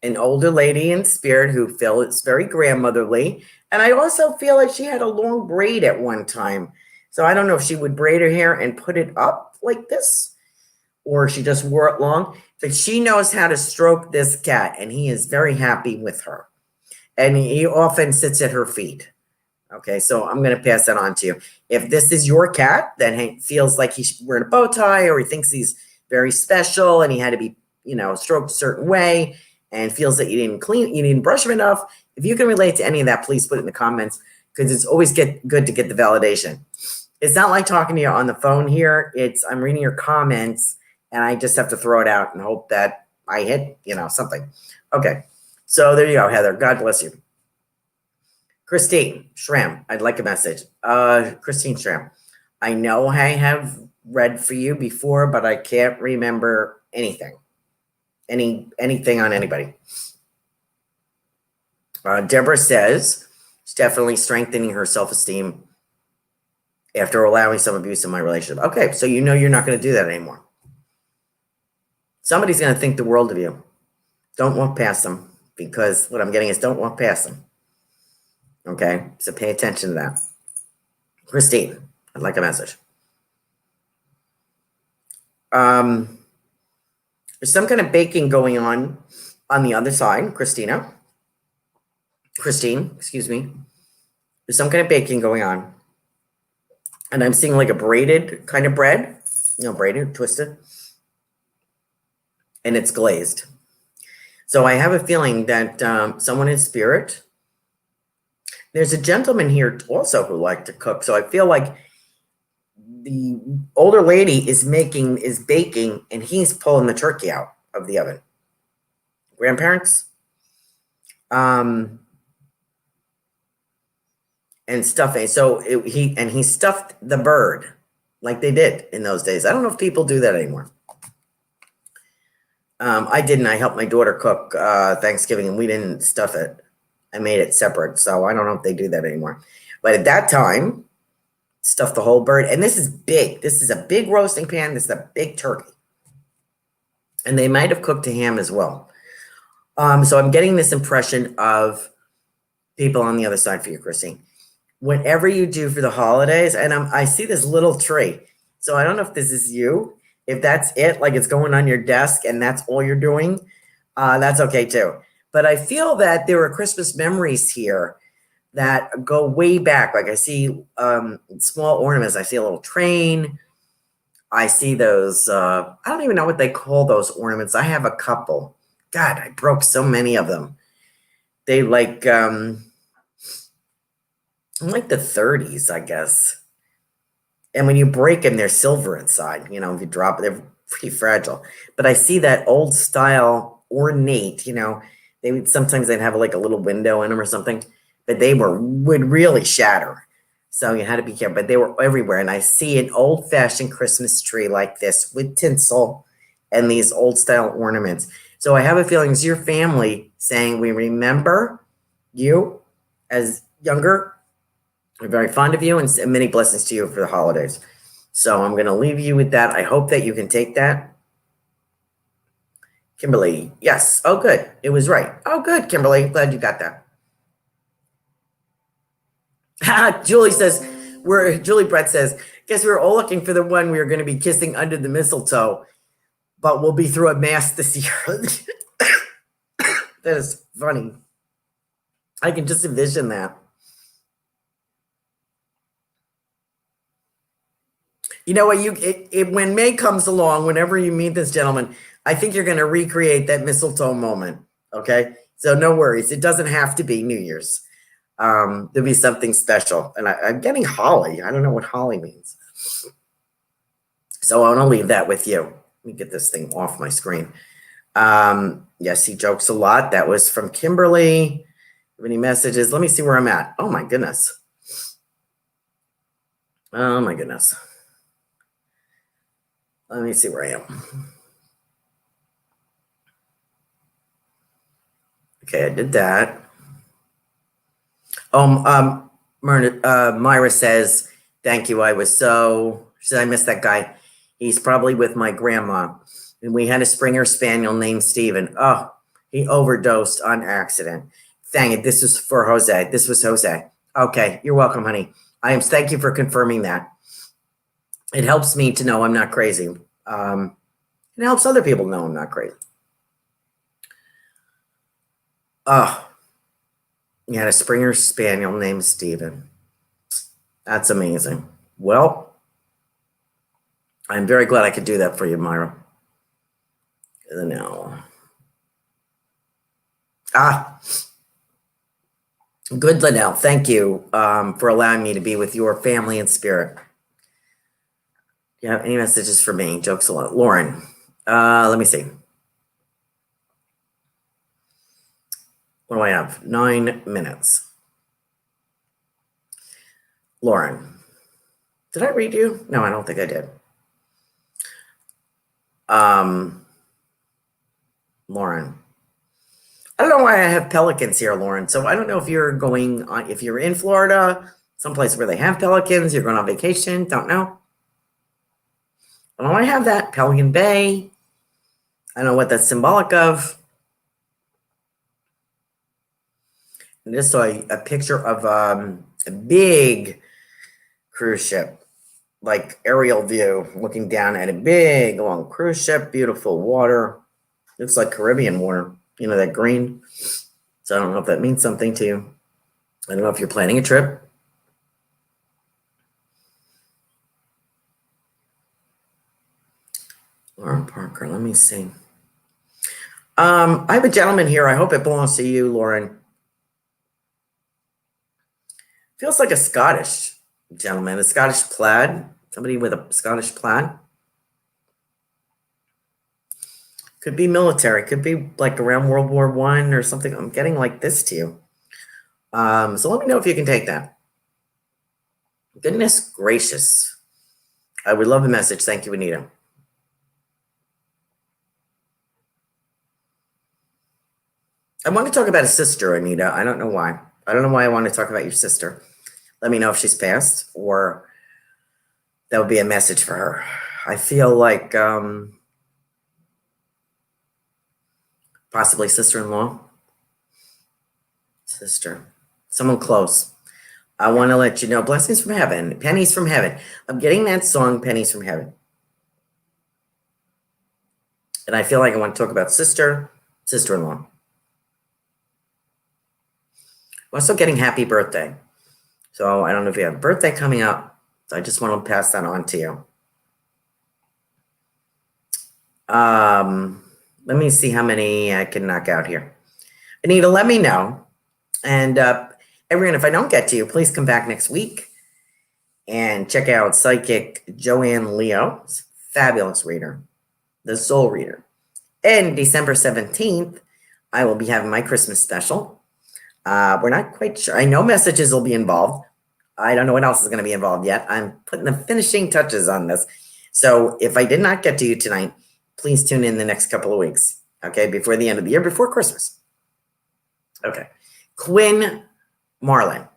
an older lady in spirit who feels very grandmotherly. And I also feel like she had a long braid at one time. So I don't know if she would braid her hair and put it up like this, or she just wore it long. But she knows how to stroke this cat, and he is very happy with her. And he often sits at her feet. Okay, so I'm going to pass that on to you. If this is your cat that feels like he's wearing a bow tie, or he thinks he's very special and he had to be, stroked a certain way, and feels that you didn't brush him enough. If you can relate to any of that, please put it in the comments, because it's always good to get the validation. It's not like talking to you on the phone here. I'm reading your comments, and I just have to throw it out and hope that I hit, something. Okay, so there you go, Heather. God bless you. Christine Schramm, I'd like a message. Christine Schramm, I know I have read for you before, but I can't remember anything. Anything on anybody. Deborah says she's definitely strengthening her self-esteem after allowing some abuse in my relationship. Okay, so you're not going to do that anymore. Somebody's going to think the world of you. Don't walk past them, because what I'm getting is don't walk past them. Okay, so pay attention to that. Christine, I'd like a message. There's some kind of baking going on the other side, Christine, excuse me. There's some kind of baking going on. And I'm seeing like a braided kind of bread, braided, twisted. And it's glazed. So I have a feeling that someone in spirit, there's a gentleman here also who likes to cook. So I feel like the older lady is baking, and he's pulling the turkey out of the oven. Grandparents, and stuffing. So he stuffed the bird like they did in those days. I don't know if people do that anymore. I didn't. I helped my daughter cook Thanksgiving, and we didn't stuff it. I made it separate. So I don't know if they do that anymore. But at that time, stuff the whole bird. And this is big. This is a big roasting pan. This is a big turkey. And they might have cooked a ham as well. So I'm getting this impression of people on the other side for you, Christine. Whatever you do for the holidays, and I see this little tree. So I don't know if this is you. If that's it, like it's going on your desk and that's all you're doing, that's okay too. But I feel that there are Christmas memories here that go way back. Like I see small ornaments. I see a little train. I see those, I don't even know what they call those ornaments. I have a couple. God, I broke so many of them. They like the 30s, I guess. And when you break them, they're silver inside. If you drop it, they're pretty fragile. But I see that old style ornate, sometimes they'd have like a little window in them or something, but they would really shatter. So you had to be careful, but they were everywhere. And I see an old fashioned Christmas tree like this with tinsel and these old style ornaments. So I have a feeling it's your family saying, we remember you as younger. We're very fond of you, and many blessings to you for the holidays. So I'm going to leave you with that. I hope that you can take that. Kimberly, yes. Oh, good. It was right. Oh, good, Kimberly. Glad you got that. Julie Brett says, guess we were all looking for the one we were going to be kissing under the mistletoe, but we'll be through a mass this year. That is funny. I can just envision that. You know what? When May comes along, whenever you meet this gentleman, I think you're going to recreate that mistletoe moment. Okay, so no worries. It doesn't have to be New Year's. There'll be something special. And I'm getting holly. I don't know what holly means. So I want to leave that with you. Let me get this thing off my screen. Yes, he jokes a lot. That was from Kimberly. Any messages? Let me see where I'm at. Oh my goodness. Oh my goodness. Let me see where I am. Okay, I did that. Myra says, thank you. She said, I missed that guy. He's probably with my grandma. And we had a Springer Spaniel named Steven. Oh, he overdosed on accident. Dang it. This was for Jose. This was Jose. Okay. You're welcome, honey. Thank you for confirming that. It helps me to know I'm not crazy. It helps other people know I'm not crazy. Oh, he had a Springer Spaniel named Steven. That's amazing. Well, I'm very glad I could do that for you, Myra. No. Good, Linnell. Thank you for allowing me to be with your family and spirit. Yeah, any messages for me? Jokes a lot. Lauren, let me see. What do I have? 9 minutes. Lauren, did I read you? No, I don't think I did. Lauren, I don't know why I have pelicans here, Lauren. So I don't know if you're going on, if you're in Florida, someplace where they have pelicans, you're going on vacation, don't know. I don't know why I have that. Pelican Bay. I don't know what that's symbolic of. I just saw a picture of a big cruise ship, like aerial view, looking down at a big long cruise ship, beautiful water. Looks like Caribbean water, you know, that green. So I don't know if that means something to you. I don't know if you're planning a trip. Lauren Parker, let me see. I have a gentleman here. I hope it belongs to you, Lauren. Feels like a Scottish gentleman, a Scottish plaid, somebody with a Scottish plaid. Could be military, could be like around World War I or something. I'm getting like this to you. So let me know if you can take that. Goodness gracious. I would love a message. Thank you, Anita. I want to talk about a sister, Anita. I don't know why. I don't know why I want to talk about your sister. Let me know if she's passed, or that would be a message for her. I feel like possibly sister-in-law. Sister. Someone close. I want to let you know, blessings from heaven, pennies from heaven. I'm getting that song, Pennies from Heaven. And I feel like I want to talk about sister-in-law. I'm also getting happy birthday. So I don't know if you have a birthday coming up. So I just want to pass that on to you. Let me see how many I can knock out here. Anita, let me know. And everyone, if I don't get to you, please come back next week and check out Psychic Joanne Leo's fabulous reader, the Soul Reader. And December 17th, I will be having my Christmas special. We're not quite sure. I know messages will be involved. I don't know what else is going to be involved yet. I'm putting the finishing touches on this. So if I did not get to you tonight, please tune in the next couple of weeks. Okay, before the end of the year, before Christmas. Okay. Quinn Marlin.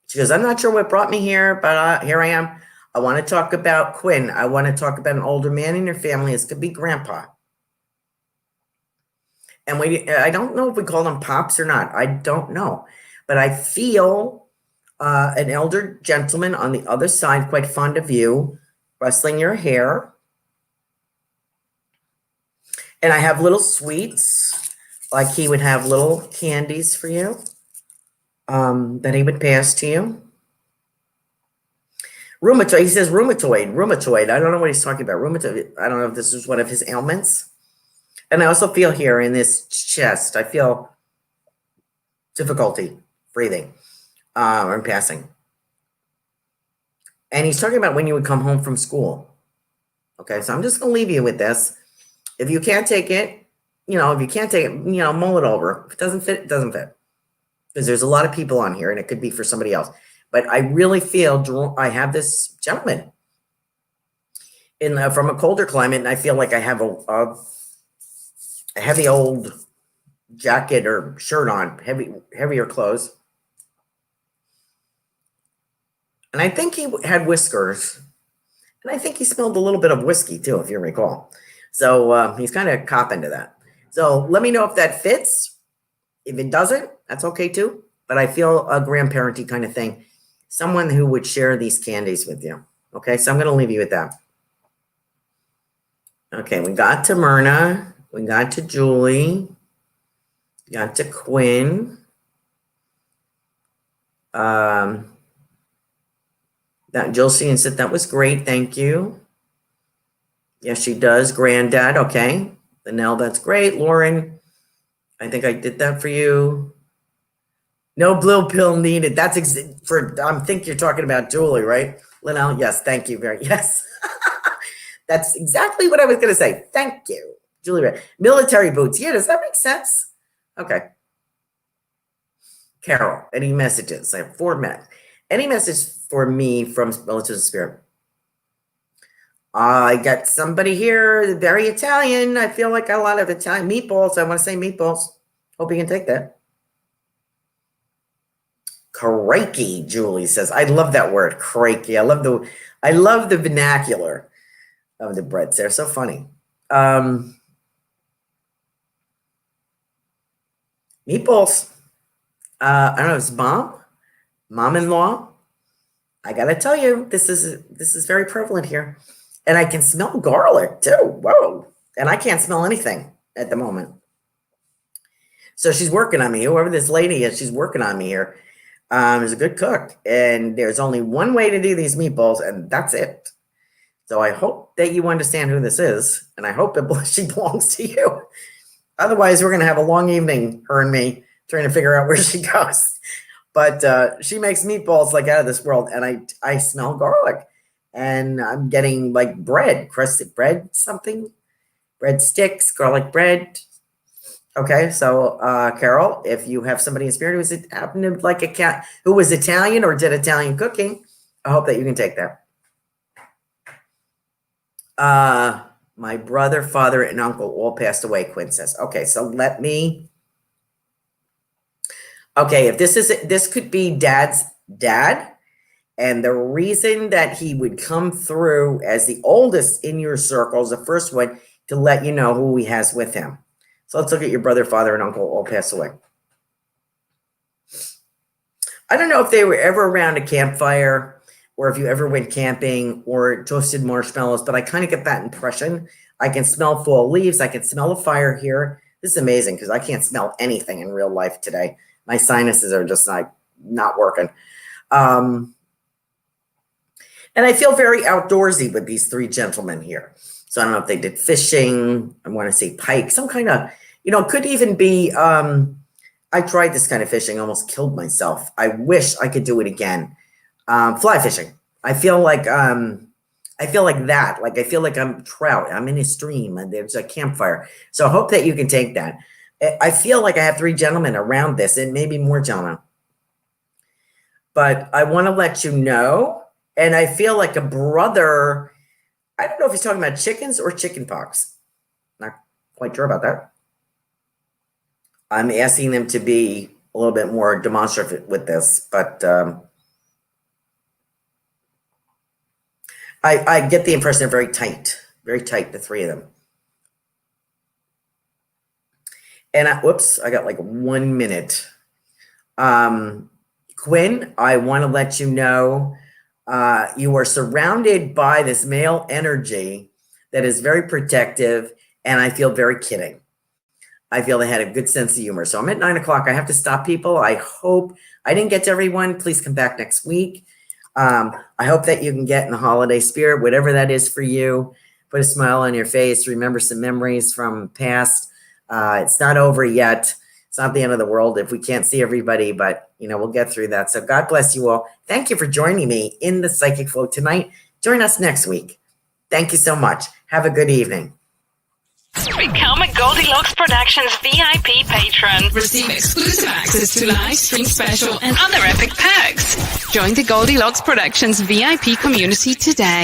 She goes, I'm not sure what brought me here, but here I am. I want to talk about Quinn. I want to talk about an older man in your family. This could be grandpa. And I don't know if we call them pops or not. I don't know. But I feel an elder gentleman on the other side, quite fond of you, rustling your hair. And I have little sweets, like he would have little candies for you that he would pass to you. Rheumatoid. He says rheumatoid. I don't know what he's talking about. Rheumatoid. I don't know if this is one of his ailments. And I also feel here in this chest, I feel difficulty breathing or passing. And he's talking about when you would come home from school. Okay, so I'm just going to leave you with this. If you can't take it, if you can't take it, mull it over. If it doesn't fit, it doesn't fit. Because there's a lot of people on here and it could be for somebody else. But I really feel I have this gentleman from a colder climate, and I feel like I have a heavy old jacket or shirt on, heavier clothes. And I think he had whiskers. And I think he smelled a little bit of whiskey too, if you recall. So he's kind of copping to that. So let me know if that fits. If it doesn't, that's okay too. But I feel a grandparenty kind of thing. Someone who would share these candies with you. Okay, so I'm going to leave you with that. Okay, we got to Myrna. We got to Julie. We got to Quinn. That Jilcian said that was great. Thank you. Yes, she does. Granddad. Okay. Linnell, that's great. Lauren, I think I did that for you. No blue pill needed. That's I think you're talking about Julie, right? Linnell, yes. Thank you yes. That's exactly what I was going to say. Thank you. Julie, military boots. Yeah, does that make sense? Okay. Carol, any messages? I have 4 minutes. Any message for me from Military Spirit? I got somebody here, very Italian. I feel like a lot of Italian meatballs. I want to say meatballs. Hope you can take that. Crikey, Julie says. I love that word, crikey. I love the vernacular of the breads. They're so funny. Meatballs. I don't know. It's mom-in-law. I gotta tell you, this is very prevalent here, and I can smell garlic too. Whoa! And I can't smell anything at the moment. So she's working on me. Whoever this lady is, she's working on me here. Is a good cook, and there's only one way to do these meatballs, and that's it. So I hope that you understand who this is, and I hope she belongs to you. Otherwise, we're going to have a long evening, her and me, trying to figure out where she goes. But she makes meatballs like out of this world, and I smell garlic, and I'm getting like bread, crusted bread, something, bread sticks, garlic bread. Okay, so Carol, if you have somebody in spirit who happened to like a cat who was Italian or did Italian cooking, I hope that you can take that. My brother, father, and uncle all passed away, Quinn says. Okay, so let me. Okay, if this could be Dad's dad, and the reason that he would come through as the oldest in your circles, the first one, to let you know who he has with him. So let's look at your brother, father, and uncle all passed away. I don't know if they were ever around a campfire or if you ever went camping or toasted marshmallows, but I kind of get that impression. I can smell fall leaves. I can smell a fire here. This is amazing because I can't smell anything in real life today. My sinuses are just like not working. And I feel very outdoorsy with these 3 gentlemen here. So I don't know if they did fishing. I want to say pike, some kind of, could even be, I tried this kind of fishing, almost killed myself. I wish I could do it again. Fly fishing. I feel like that. Like I feel like I'm trout. I'm in a stream and there's a campfire. So I hope that you can take that. I feel like I have 3 gentlemen around this and maybe more gentlemen. But I want to let you know, and I feel like a brother. I don't know if he's talking about chickens or chicken pox. Not quite sure about that. I'm asking them to be a little bit more demonstrative with this, but I get the impression they're very tight, the 3 of them. And I got like 1 minute. Quinn, I want to let you know you are surrounded by this male energy that is very protective, and I feel very kidding. I feel they had a good sense of humor. So I'm at 9 o'clock. I have to stop people. I hope I didn't get to everyone. Please come back next week. I hope that you can get in the holiday spirit, whatever that is for you. Put a smile on your face. Remember some memories from past. It's not over yet. It's not the end of the world if we can't see everybody, but we'll get through that. So God bless you all. Thank you for joining me in the Psychic Flow tonight. Join us next week. Thank you so much. Have a good evening. Become a Goldylocks Productions VIP patron. Receive exclusive access to live stream special and other epic perks. Join the Goldylocks Productions VIP community today.